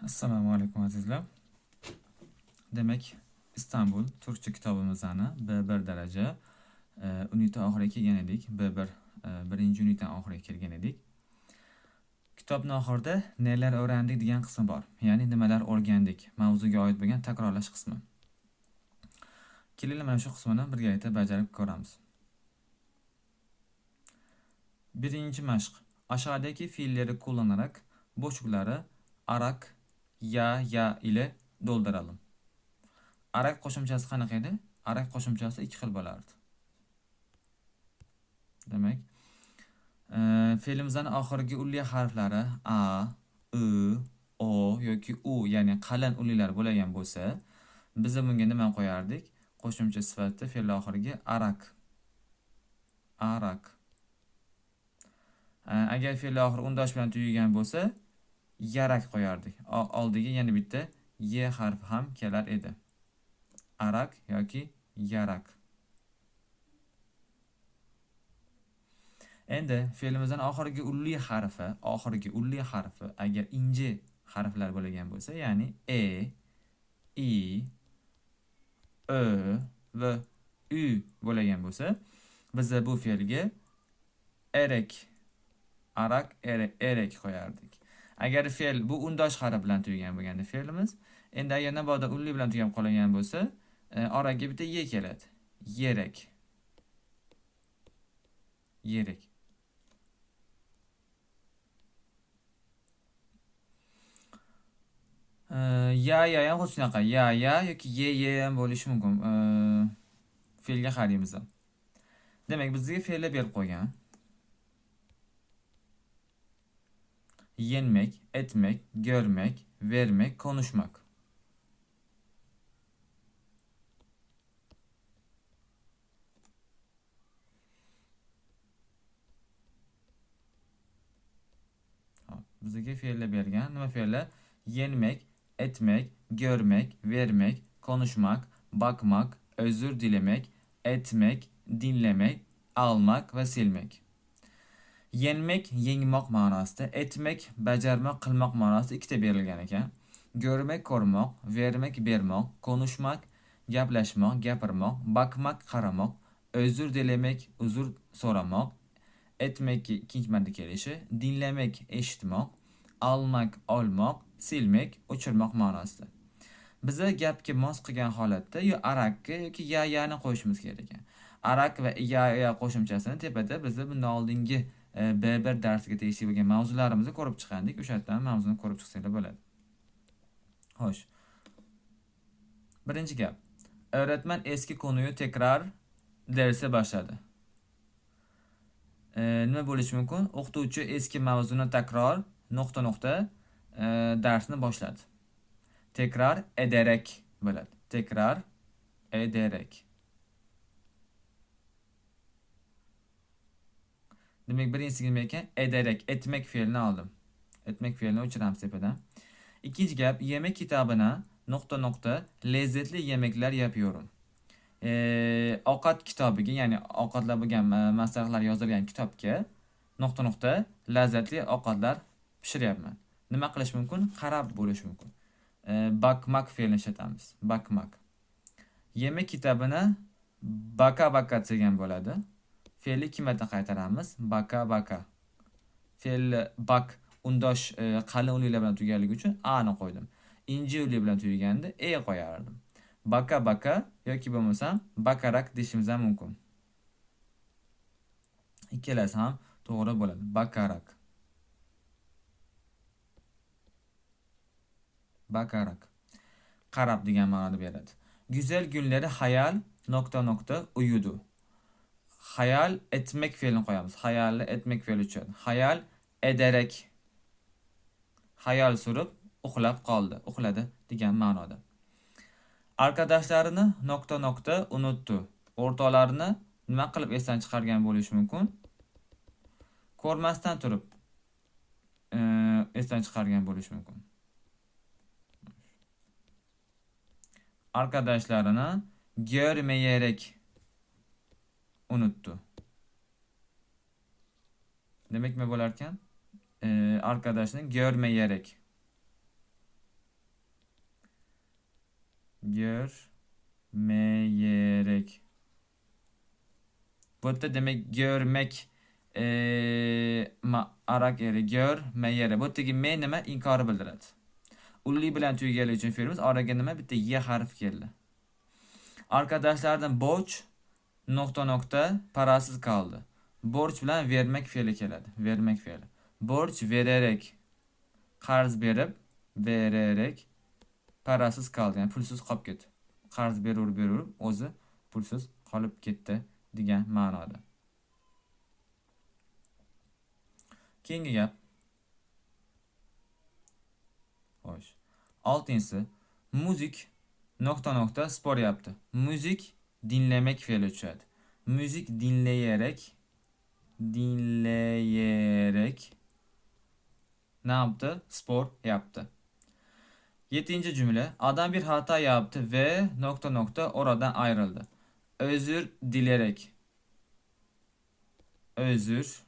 Assalomu alaykum azizlar. Demak, Istanbul Turkcha kitobimizni B1 daraja unitdan oxiriga kelgan edik. B1 birinchi unitdan oxiriga kelgan edik. Kitobning oxirida nelar o'rgandik degan qismi bor. Ya'ni nimalar o'rgandik, mavzuga oid bo'lgan takrorlash qismi. Keling, mana shu qismini birgalikda bajarib ko'ramiz. Birinchi mashq. Aşağıdaki fiilleri kullanarak boşlukları arak, ya ile dolduralım. Arak qo'shimchasi qanaqa edi? Arak qo'shimchasi ikki xil bo'lardi. Demak, fe'limizning oxirgi unli harflari a, u, o yoki u, ya'ni qalin unlilar bo'lgan bo'lsa, biz bunga nima qo'yardik? Qo'shimcha sifatida fe'l oxiriga arak. Arak. Agar fe'l oxiri undosh bilan tugagan bo'lsa, yarak qo'yardik. Oldiga yana bitta y harfi ham kelar edi. Arak yoki yarak. Endi fe'limizning oxirgi unli harfi agar inji harflar bo'lgan bo'lsa, ya'ni i, ö va u bo'lgan bo'lsa, biz bu fe'lga arak, erek qo'yardik. Agar fe'l bu undosh harf bilan tugagan bo'lganda fe'limiz, endi agar naboda unli bilan tugab qolgan bo'lsa, oraga bitta ye keladi. Yerek. Ya ham xuddi shunaqa. Ya yoki ye ham bo'lishi mumkin. Fe'lga qaraymiz. Demak, bizga fe'llar berib qo'ygan. Yenmek, etmek, görmek, vermek, konuşmak. Bizga fe'llar bergan. Nima fe'llar? Yenmek, etmek, görmek, vermek, konuşmak, bakmak, özür dilemek, etmek, dinlemek, almak ve silmek. Yenmek, yengmoq ma'nosida, etmek, bajarmoq, qilmoq ma'nosida ikkita berilgan ekan. Görmek, ko'rmoq, vermek, bermoq, konuşmak, gaplashmoq, gapirmoq, bakmak, qaramoq, özür dilemek, uzr so'ramoq, etmek ikkinchi marta kelishi, dinlemek, eshitmoq, almak, olmoq, silmek, o'chirmoq ma'nosida. Biza gapga mos qilgan holatda yo arakka yoki yani qo'shishimiz kerak ekan. Arak va ya qo'shimchasini tepada biz bundan oldingi B1 darsiga tegishli bo'lgan mavzularimizni ko'rib chiqandik. O'sha yerdan mavzuni ko'rib chiqsanglar bo'ladi. Xo'sh. Birinchi gap. Öğretmen eski konuyu tekrar derse başladı. Nima bo'lishi mumkin? O'qituvchi eski mavzuni takror nuqta darsni boshladi. Tekrar ederek bo'ladi. Tekrar ederek. Demek birincisi nima ekan? Ederek, etmek fe'lini oldim. Etmek fe'lini o'chiramiz tepadan. İkinci gap, yemek kitabına lezzetli yemekler yapıyorum. Ovqat kitobiga, ya'ni ovqatlar bo'lgan maslahatlar yozilgan kitobga lezzetli ovqatlar pishiryapman. Nima qilish mumkin? Qarab bo'lishi mumkin. Bakmak fe'lini ishlatamiz. Bakmak. Yemek kitabini baka degan bo'ladi. Fe'li ikki marta qaytaramiz. Baka. Fe'l bak undosh qalin unlilar bilan tuganligi uchun a ni qo'ydim. Inji unli bilan tugaganda qo'yardim. Baka yoki bo'lmasam bakarak deyishimiz ham mumkin. Ikkalasi ham to'g'ri bo'ladi. Bakarak. Qarab degan ma'noda beradi. Güzel günleri hayal uyudu. Hayal etmek fe'lini qo'yamiz. Hayalni etmek fe'li uchun. Hayal ederek. Hayal surib uxlab qoldi. Uxladi degan ma'noda. Arkadaşlarını unuttu. O'rtoqlarini nima qilib esdan chiqargan bo'lishi mumkin? Ko'rmasdan turib esdan chiqargan bo'lishi mumkin. Arkadaşlarını görmeyerek unuttu. Demek mi bo'larkan? Arkadaşını görmeyerek. Görmeyerek. Bu demek görmek arak eri görmeyerek. Bu tegi me nima inkori bildiradi. Ulli bilan tugaganligi uchun fe'limiz oraga nima bitta y harfi keldi. Arkadaşlardan borç nokta parasız kaldı. Borç bilan vermek fe'li keladi. Vermek fe'li. Borç vererek qarz berib vererek parasız kaldı. Yani pulsiz qolib ketdi. Qarz berib o'zi pulsiz qolib ketdi degan ma'noda. Keyingi gap. Xo'sh. 6-inchisi müzik nokta spor yaptı. Müzik dinlemek fe'li tushadi. Müzik dinleyerek ne yaptı? Spor yaptı. 7. cümle. Adam bir hata yaptı ve oradan ayrıldı. Özür dileyerek. Özür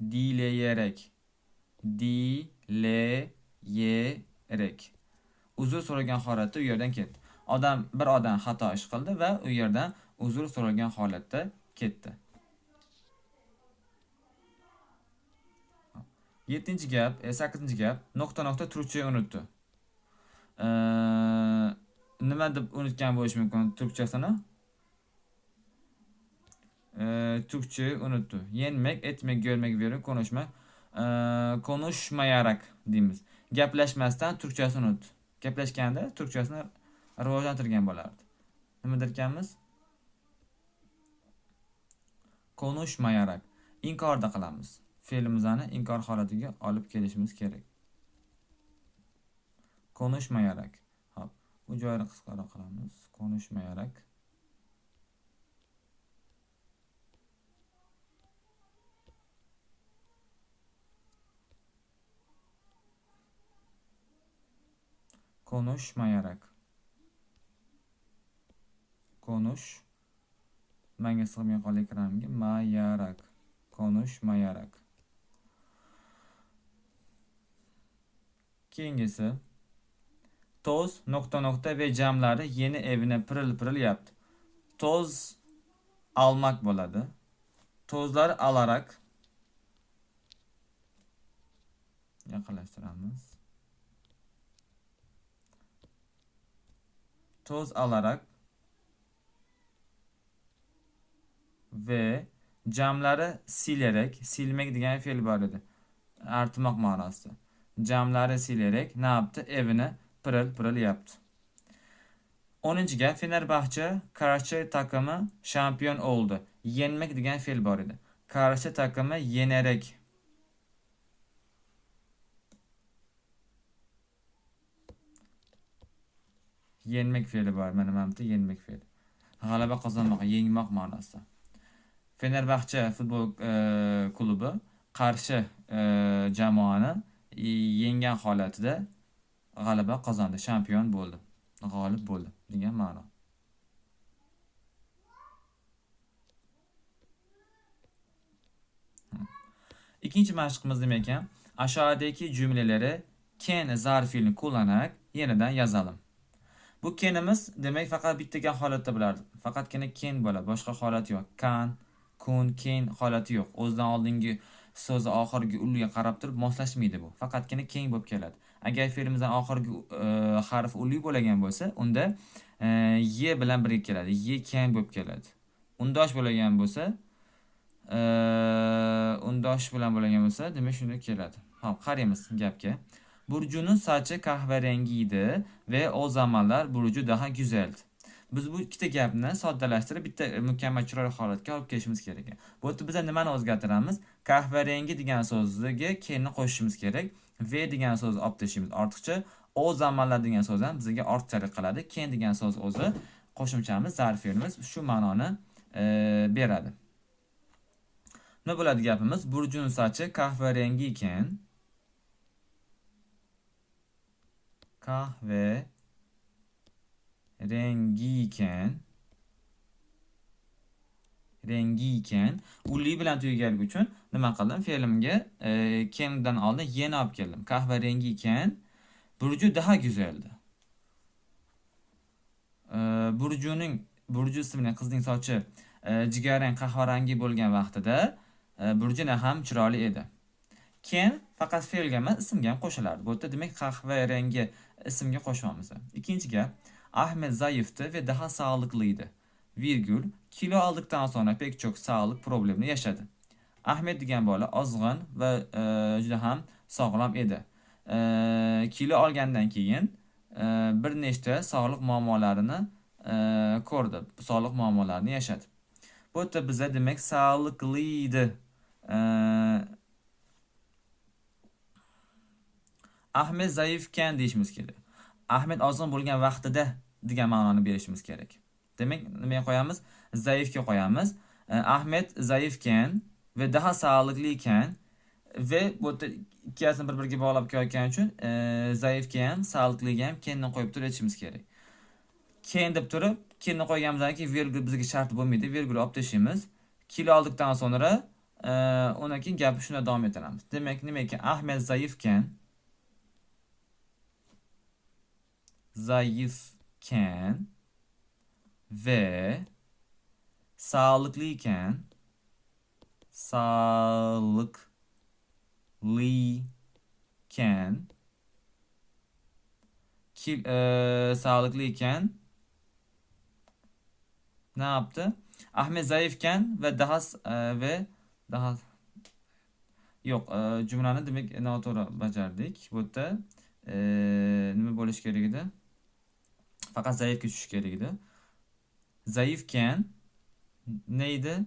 dileyerek. Uzr so'ragan holatda u yerdan ketdi. Bir odam xato ish qildi va u yerdan uzr so'ragan holatda ketdi. 7. gap, 8. gap turkcha unutdi. Nima deb unutgan bo'lish mumkin turkchasini? Türkçe unuttu. Yenmek, etmek, görmek, vermek, konuşmak. Konuşmayarak deymiz. Gaplashmasdan turkchasini unutdi. Gaplashganda turkchasini rivojlantirgan bo'lardi. Nima derkanmiz? Konuşmayarak. Inkorda qilamiz. Fe'limizni inkor holatiga olib kelishimiz kerak. Konuşmayarak. Hop, bu joyni qisqaroq qilamiz. Konuşmayarak. Konuşmayarak. Konuş. Menga sig'may qoldi ekranimga. Mayarak. Konuşmayarak. Keyingisi. Toz ve camları yeni evine pırıl yaptı. Toz almak bo'ladi. Tozlar alarak yaqinlashtiramiz. Toz alarak ve camları silmek degan fe'l bor edi. Artmoq ma'nosida. Camları silerek ne yaptı? Evini pırıl yaptı. 10. gap. Fenerbahçe karşı takımı şampiyon oldu. Yenmek degan fe'l bor edi. Karşı takımı yenerek. Yenmek fe'li bor. Mana bu yenmek fe'li. G'alaba qozonmoq, yengmoq ma'nosida. Fenerbahçe futbol klubi qarshi jamoani yengan holatida g'alaba qozondi, champion bo'ldi, g'olib bo'ldi degan ma'no. İkinci mashqimiz nima ekan? Aşağıdaki cümleleri can zarfini kullanarak yeniden yazalım. Bu canimiz demek fakat bittagan holatda bo'lardi. Faqatgina can bo'ladi, boshqa holat yo'q. Can, kun, can holati yo'q. O'zidan oldingi so'zi oxirgi ulga qarab turib moslashmaydi bu. Faqatgina can bo'lib keladi. Agar fe'limizdan oxirgi harf ulli bo'lagan bo'lsa, unda ye bilan birga keladi. Ye can bo'lib keladi. Undosh bilan bo'lsa, demak shunday keladi. Hop, qaraymiz gapga. Burcu'nun saçı kahverengiydi ve o zamanlar Burcu daha güzeldi. Biz bu ikkita gapni soddalashtirib bitta mukammal chiroyli holatga olib kelishimiz kerak. Bu yerda biz nimani o'zgartiramiz? Kahverengi degan so'zga kenni qo'shishimiz kerak. Ve degan so'zni olib tashlashimiz ortiqcha. O zamanlar degan so'z ham bizga ortiqchalik qiladi. Ken degan so'z o'zi qo'shimchamiz, zarf fe'limiz shu ma'noni beradi. Nima bo'ladi gapimiz? Burcu'nun saçı kahverengi ekan. Kahve rengiyken ulli bilan tugaganligi uchun nima qildim? Fe'limga kendan oldin yeni olib keldim. Kahve rengiyken Burcu daha güzeldi. Burcu ismli qizning sochi jigarrang qahvarangi bo'lgan vaqtida Burjuna ham chiroyli edi. Keyin faqat fe'lga emas, ismga ham qo'shilardi. Bu yerda demak qahva rangi ismga qo'shamiz. Ikkinchi gap, Ahmet zayıftı ve daha sağlıklıydı. Virgül, kilo aldıktan sonra pek çok sağlık problemini yaşadı. Ahmet degan bola ozg'in va juda ham sog'lom edi. Kilo olgandan keyin bir nechta sog'liq muammolarini ko'rdi, sog'liq muammolarini yashadi. Bu yerda biza demak sağlıklıydı. Ahmet zayıfken deyishimiz kerak. Ahmet ozg'in bo'lgan vaqtida degan ma'noni berishimiz kerak. Demak, nimaga qo'yamiz? Zayıfga qo'yamiz. Ahmet zayıfken ve daha sağlıklıyken ve bu ikkasini bir-biriga bog'lab ko'rgan uchun zayıfga ham, sağlıklıga ham kenni qo'yib turib aytishimiz kerak. Ken deb turib, kenni qo'yganimizdan keyin virgül bizga shart bo'lmaydi. Virgül olib tashlaymiz. Kilo oldikdan sonra undan keyin gapni shunday davom ettiramiz. Demak, nima ekan? Ahmet zayıfken ve sağlıklıyken sağlıklıyken ne yaptı? Ahmet zayıfken ve daha yok, cümleni demek noto'g'ri bajardik. Bu yerda nima bo'lish kerak edi? Faqat zayıfga tushish kerak edi. Zayıfken neydi?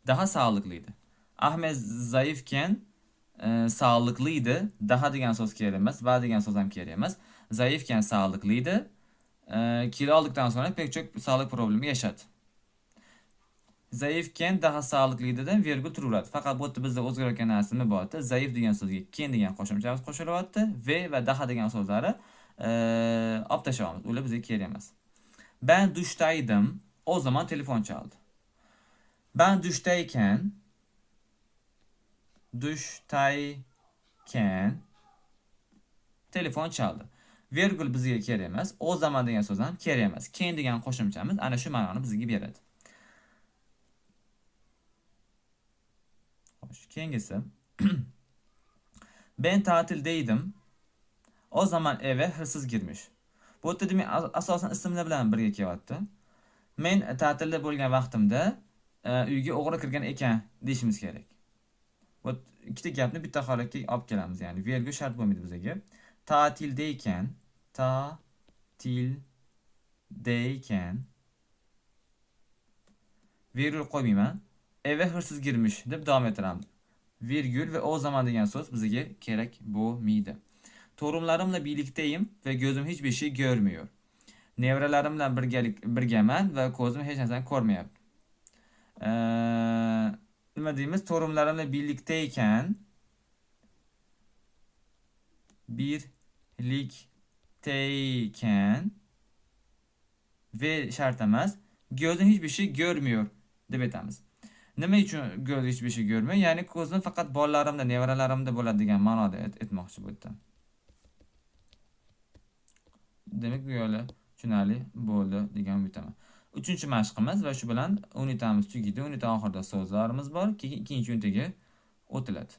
Daha sağlıklıydı. Ahmet zayıfken sağlıklıydı. Daha degan so'z kerak emas, va degan so'z ham kerak emas. Zayıfken sağlıklıydı. Kilo aldıktan sonra pek çok sağlık problemi yaşadı. Zayıfken daha sağlıklıydıdan virgül turaveradi. Faqat bu yerda bizda o'zgarayotgan narsa nima bor? Zayıf degan so'zga ken degan qo'shimchamiz qo'shilyapti va daha degan so'zlari olib tashlaymiz. Ular bizga kerak emas. Ben duştaydım. O zaman telefon çaldı. Ben duştayken telefon çaldı. Virgül bizga kerak emas. O zaman degan so'z ham kerak emas. Ken degan qo'shimchamiz ana shu ma'noni bizga beradi. Kengisi. Ben tatildeydim. O zaman eve hırsız girmiş. Bu yerda demak asosan ismlar bilan birga kelyapti. Men ta'tilda bo'lgan vaqtimda uyga o'g'ri kirgan ekan deyishimiz kerak. Bu ikkita gapni bitta holatga olib kelamiz, ya'ni virgül shart bo'lmaydi bizga. Tatildeyken virgül qo'ymayman. Eve hırsız girmiş deb davom ettiramiz. Virgül ve o zaman degan so'z bizga kerak bo'lmaydi. Torunlarımla birlikteyim ve gözüm hiçbir şey görmüyor. Nevralarimla birgaman ve ko'zim hech narsani ko'rmayapti. Nima deymiz? Torunlarimla birlikteyken ve shart emas, gözüm hiçbir şey görmüyor deb aytamiz. Nima uchun ko'z hiçbir şey görmüyor? Ya'ni ko'zim faqat bolalarimda, nevaralarimda bo'ladi degan ma'noda aytmoqchi bu yerda. Demak, bu yo'li tushunarli bo'ldi degan bitaman. 3-mashqimiz va shu bilan unitamiz tugaydi. Unita oxirida so'zlarimiz bor, keyin ikkinchi unitaga o'tiladi.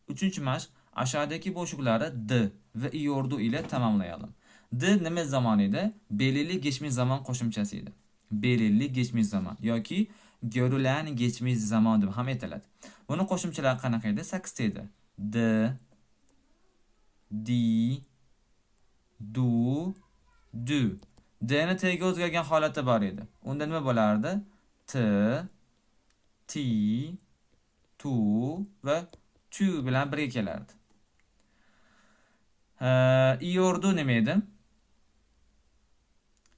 3-mashq aşağıdaki bo'shliqlarni d va iordu ile tamamlayalım. D nima zamon edi? Belirli geçmiş zaman qo'shimchasi edi. Belirli geçmiş zaman yoki görülen geçmiş zaman deb ham aytiladi. Buni qo'shimchalari qanaqa edi? 8 ta edi. D, di, du, du. D'ni t'ga o'zgargan holati bor edi. Unda nima bo'lardi? T, ti, tu va tu bilan birga kelardi. Iordu nima edi?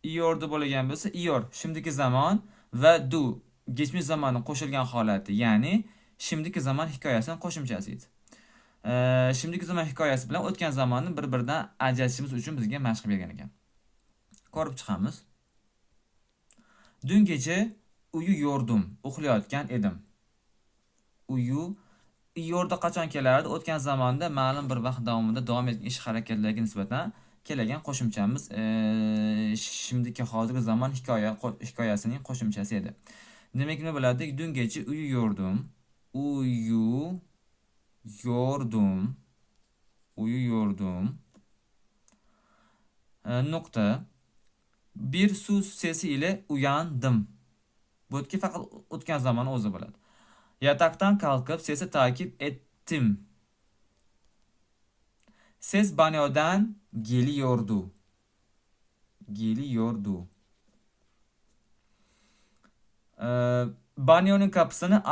Iordu bo'lgan bo'lsa, ior şimdiki zaman va du geçmiş zamanın qo'shilgan holati, ya'ni şimdiki zaman hikoyasining qo'shimchasi edi. Şimdiki zaman hikoyasi bilan o'tgan zamonni bir-biridan ajratishimiz uchun bizga mashq bergan ekan. Ko'rib chiqamiz. Dün gece uyuyordum, uxlayotgan edim. Iorda qachon kelardi? O'tgan zamonda ma'lum bir vaqt davomida davom etgan ish harakatlarga nisbatan kelgan qo'shimchamiz şimdiki hozirgi zaman hikoyasining qo'shimchasi edi. Demak, nima bo'ladi? Düngechi uyuyordum. Uyuyordum. Nokta. Bir su sesi ile uyandım. Bu etki fakat o'tgan zaman o'zi bo'ladi. Yataktan kalkıp sesi takip ettim. Ses banyodan geliyordu. Banyonun kapısını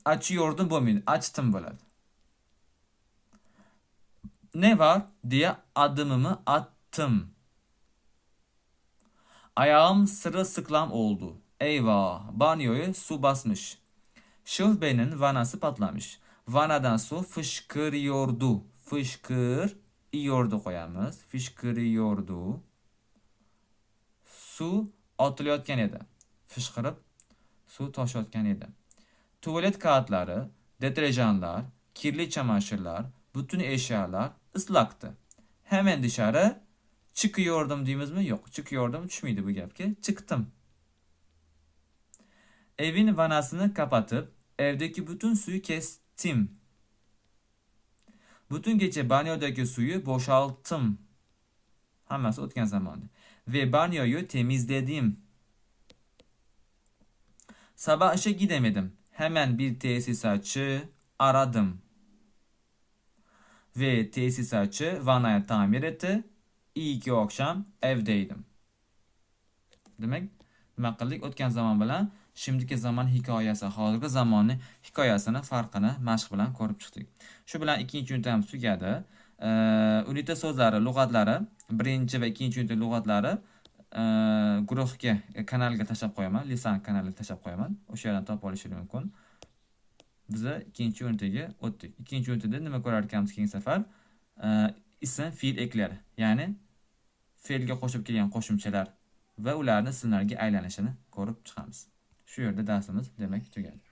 açıyordum bo'lmaydi. Açtım bo'ladi. Ne var diye adımımı attım. Ayağım sırılsıklam oldu. Eyvah, banyoyu su basmış. Şöhbenin vanası patlamış. Vanadan su fışkırıyordu. Fışkırıyordu koyamız. Fışkırıyordu. Su otilayotgan edi. Fışkırıp su toshayotgan edi. Tuvalet kağıtları, deterjanlar, kirli çamaşırlar, bütün eşyalar ıslaktı. Hemen dışarı çıkıyordum deymiz mi? Yok. Çıkıyordum tushmaydi bu gapga. Çıktım. Evin vanasını kapatıp evdeki bütün suyu kestim. Bütün gece banyodaki suyu boşalttım. Hammasi o'tgan zamanda. Ve banyoyu temizledim. Sabah işe gidemedim. Hemen bir tesisatçı aradım. Ve tesisatçı vanayı tamir etti. İyi ki o akşam evdeydim. Demek, nima qildik? O'tgan zaman bilan şimdiki zaman hikoyasi, hozirgi zamonning hikoyasini farqini mashq bilan ko'rib chiqdik. Shu bilan ikkinchi unitamiz tugadi. Unita so'zlari, lug'atlari, birinchi va ikkinchi unita lug'atlari guruhga, kanalga tashlab qo'yaman, Lisan kanaliga tashlab qo'yaman. O'sha yerdan topib olishingiz mumkin. Biz ikkinchi unitaga o'tdik. Ikkinchi unitada nima ko'rar ekanmiz keyingi safar? Ism, fe'l eklari, ya'ni fe'lga qo'shib kelgan qo'shimchalar va ularni ismlarga aylanishini ko'rib chiqamiz. Shu yerda darsimiz demak tugadi.